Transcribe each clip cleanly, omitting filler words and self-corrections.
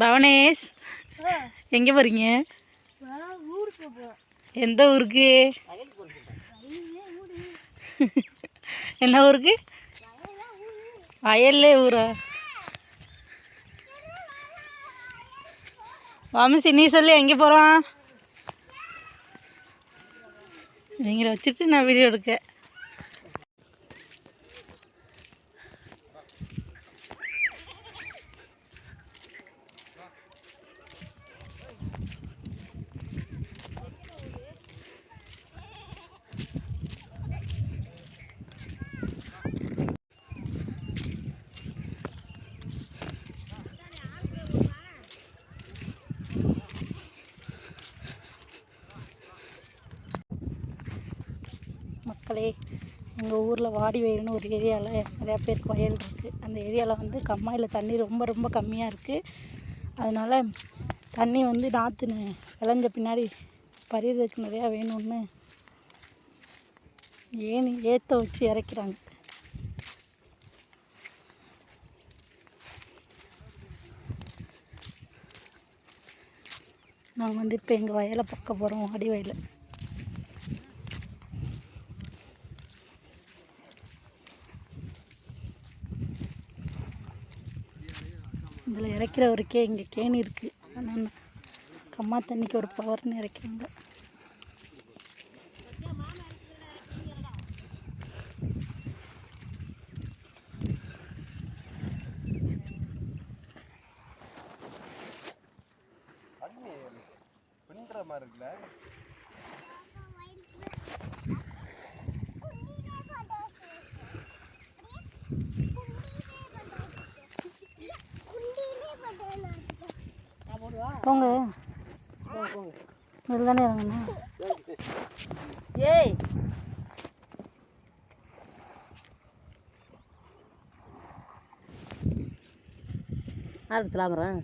பவனேஷ் எங்கே போகிறீங்க? எந்த ஊருக்கு? என்ன ஊருக்கு? வயல்லே ஊரா? வாமசி நீ சொல்லி எங்கே போகிறோம்? இவங்களை வச்சுட்டு நான் வீடியோ எடுக்க. மக்களே, எங்கள் ஊரில் வாடி வயல்னு ஒரு ஏரியாவில் நிறையா பேருக்கு வயல் இருக்குது. அந்த ஏரியாவில் வந்து கம்மாயில் தண்ணி ரொம்ப ரொம்ப கம்மியாக இருக்குது. அதனால் தண்ணி வந்து நாற்று விளைஞ்ச பின்னாடி பறிகிறதுக்கு நிறையா வேணும்னு ஏற்ற வச்சு இறக்கிறாங்க. நாங்கள் வந்து இப்போ எங்கள் வயலை பார்க்க போகிறோம், வாடி வயலை. இதில் இறக்கிறவருக்கே இங்கே கேணி இருக்குது. ஆனால் கம்மா தண்ணிக்கு ஒரு பவர்னு இறக்கிறாங்க. போங்க இதில் தானே இறங்கண்ணா. ஏய் யாருக்கு லாமரம்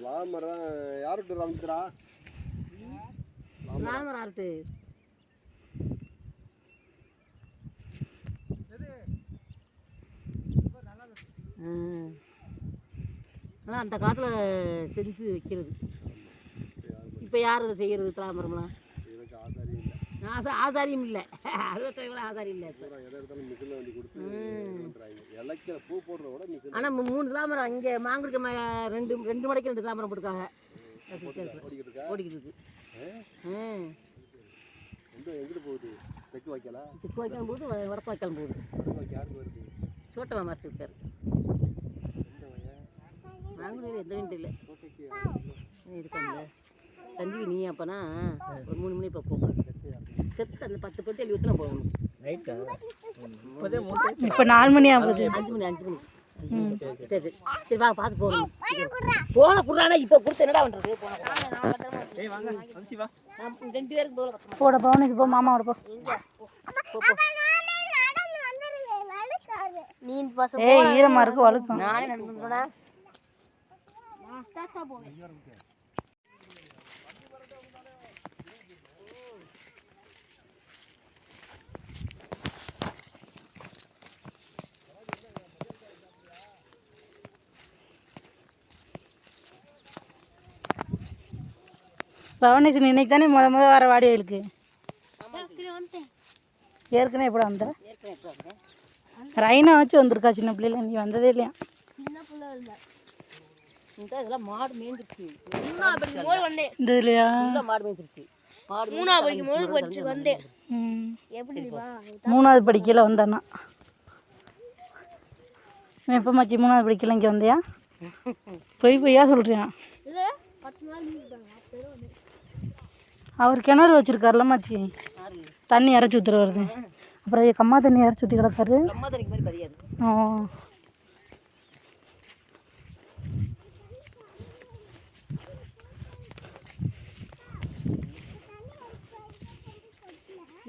லாமரம் யாருக்கு ராமித்ரா லாமரம் யாருக்கு? ஆனால் அந்த காலத்தில் செஞ்சு வைக்கிறது. இப்போ யார் அதை செய்கிறது? தாமரம்லாம் ஆசாரியும் இல்லை, அறுபத்தை கூட ஆசாரி இல்லை. ஆனால் 3 தாமரம் இங்கே மாங்குடிக்க ரெண்டு மடைக்கு 2 தாமரம் போட்டுருக்காங்க. ஓடிக்கிட்டு இருக்கு. தெற்கு வைக்கலாம் போது வடக்கு வைக்கலாம் போகுது. சோட்டமா மரத்து இருக்காரு. மாங்குடியில் எந்த வீண்டு இல்லை இருக்காங்களே. சஞ்சீவி நீ அப்போனா ஒரு 3 மணி இப்போ போகும். செத்து அந்த 10 பொட்டி எழுதி ஊற்றினா போகணும். இப்போ 4 மணி ஆகுது. 5 மணி. சரி சரி வா பார்த்து போகணும். போன குடுறானா இப்போ கொடுத்து என்னடா பண்ணுறது? போன 2 பேருக்கு போட பவனேஷ் போ, மாமாவோட போ. ஈரமா இருக்கு வழுக்கும். நானே நடந்துடுறேன். பவனேஷ் இன்னைக்கு தானே முத வர வாடி வயலுக்கு? ஏற்கனவே எப்படி வந்த? ரைனா வச்சு வந்திருக்கா சின்ன பிள்ளைல. நீ வந்ததே இல்லையா? இதெல்லாம் மாடு மேய்ஞ்சிருச்சு. இந்த இல்லையா மாடு மேய்ஞ்சிருச்சு. 3வது படிக்கையில் வந்தானா? எப்போ மாச்சி 3வது படிக்கையில் இங்கே வந்தியா? பொய்யா சொல்றியான்? அவர் கிணறு வச்சிருக்காருல மாச்சி, தண்ணி இறச்சி ஊற்றுற வருது. அப்புறம் கம்மா தண்ணி இறச்சி ஊற்றி கிடக்காரு.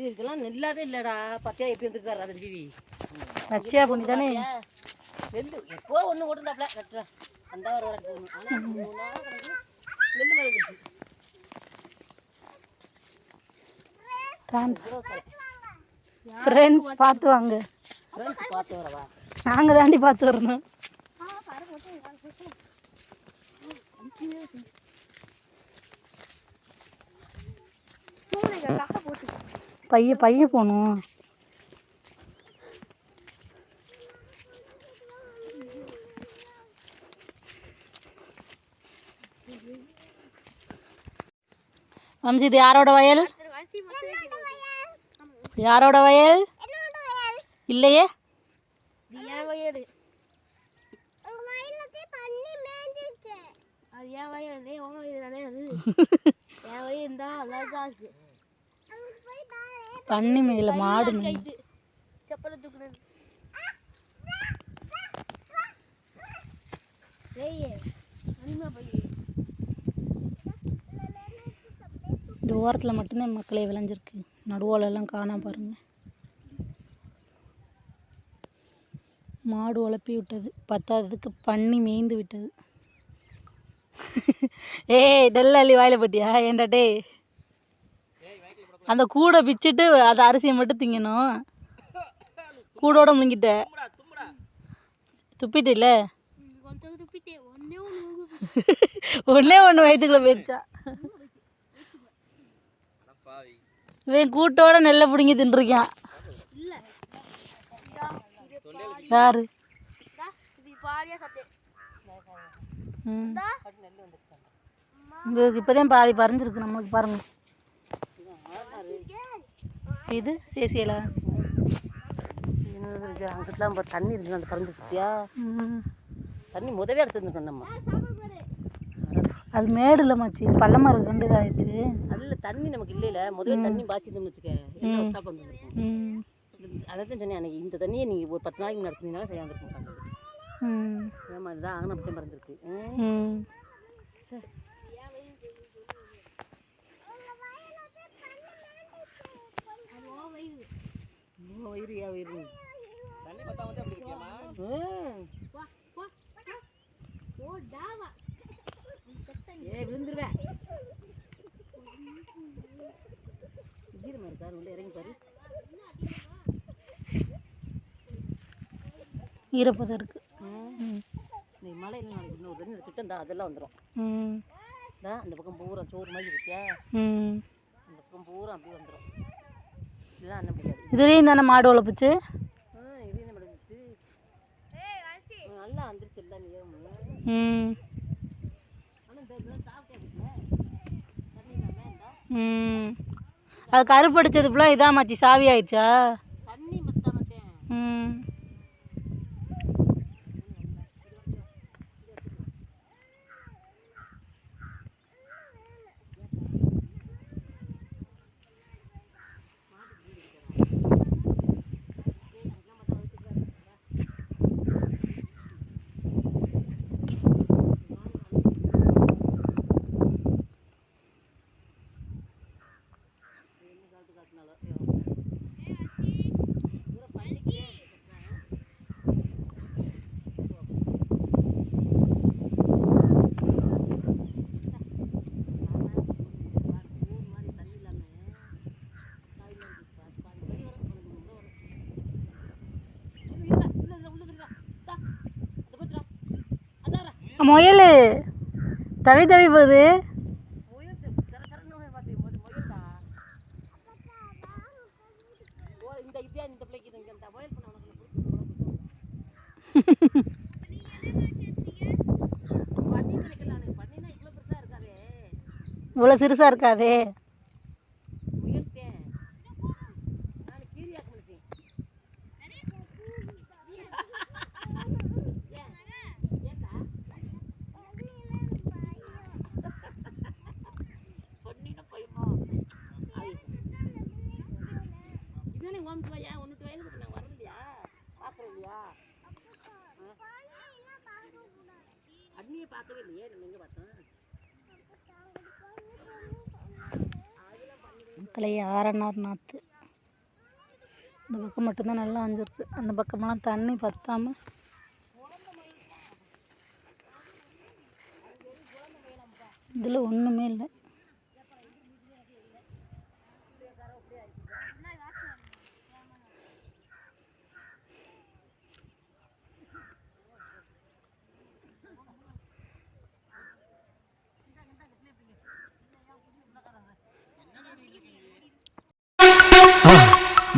இதுக்கெல்லாம் நெல்லாதே இல்லைடா. பச்சையா எப்படி இருந்துருக்காரு அது ஜீவி? பச்சையா பண்ணி தானே நெல் எப்போ ஒன்று ஓட்டுந்தாப்ல கட்டுறா. அந்த நெல் மாதிரி இருந்துச்சு. ஃப்ரெண்ட்ஸ் பார்த்து வாங்க. நாங்கள் தாண்டி பார்த்து வரணும். பைய போகணும். வம்சி, இது யாரோட வயல்? யாரோட வயல்? இல்லையே. பண்ணி மேல மாடு இந்த ஓரத்தில் மட்டும்தான் மக்களே விளைஞ்சிருக்கு. நடுவோலெல்லாம் காணாம பாருங்க. மாடு உழப்பி விட்டது, பத்தாததுக்கு பண்ணி மேய்ந்து விட்டது. ஏய் டெல்லி வாயில போட்டியா? ஏன்டா டே, அந்த கூடை பிச்சுட்டு அதை அரிசியை மட்டும் திங்கணும். கூடோட முங்கிட்ட துப்பிட்டு இல்லை, ஒன்னே ஒன்று வயிற்றுக்குள்ள போயிடுச்சா? இவன் கூட்டோட நெல்லை பிடுங்கி தின்றுருக்கான். யாரு? இப்போதான் பாதி பறிஞ்சிருக்கு நமக்கு பாருங்க. இது சேசியலா அங்கிட்டலாம் தண்ணி இருக்கு, அந்த பறந்துட்டியா? தண்ணி முதவே எடுத்துருந்துக்கணும் நம்ம. அது மேடு இல்லை மச்சி, பள்ளமாக இருக்கு, ரெண்டு இதாகிடுச்சு. அதில் தண்ணி நமக்கு இல்லைல்ல, முதவே தண்ணி பாய்ச்சிருந்தோம்னு வச்சுக்க, எல்லாம் வந்துருக்கும். அதை தான் சொன்னேன் அன்னைக்கு, இந்த தண்ணியை நீங்கள் ஒரு 10 நாளைக்கு நடத்துனீங்கன்னா சரியாக வந்துருக்க மாட்டாங்க. ஏமா இதுதான் ஆனா அப்படியே பறந்துருக்கு. வயிறு ஏன் வயிறு தண்ணி பத்தா வந்து அப்படி இருக்கலாமா? விழுந்துருவேன். ஈரமா இருக்காரு, உள்ள இறங்கி பாரு. ஈரப்பதம் இருக்கு. நீ மழை என்ன இன்னொரு தண்ணி கிட்ட இருந்தா அதெல்லாம் வந்துடும். அந்த பக்கம் பூரா சோறு மாதிரி இருக்கியா, அந்த பக்கம் பூரா அப்படியே வந்துடும். இதெல்லாம் என்ன முடியாது. இதுலேயும் தானே மாடு உழப்புச்சு. இது என்ன முடிஞ்சிச்சு, நல்லா வந்துருச்சு எல்லாம் நீ. அது கருப்படிச்சது ஃபுல்லாக இதான் மாச்சி, சாவி ஆயிடுச்சா? தண்ணி பத்தா மாட்டேன். முயல் தவி தவி போகுது. இவ்வளோ சிறுசா இருக்காதே. மக்களை ஆரநார் நாற்று இந்த பக்கம் மட்டும்தான் நல்லா அஞ்சிருக்கு. அந்த பக்கமெல்லாம் தண்ணி பத்தாமல் இதில் ஒன்றுமே இல்லை.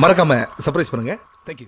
மறக்காம சர்ப்ரைஸ் பண்ணுங்க. தேங்க்யூ.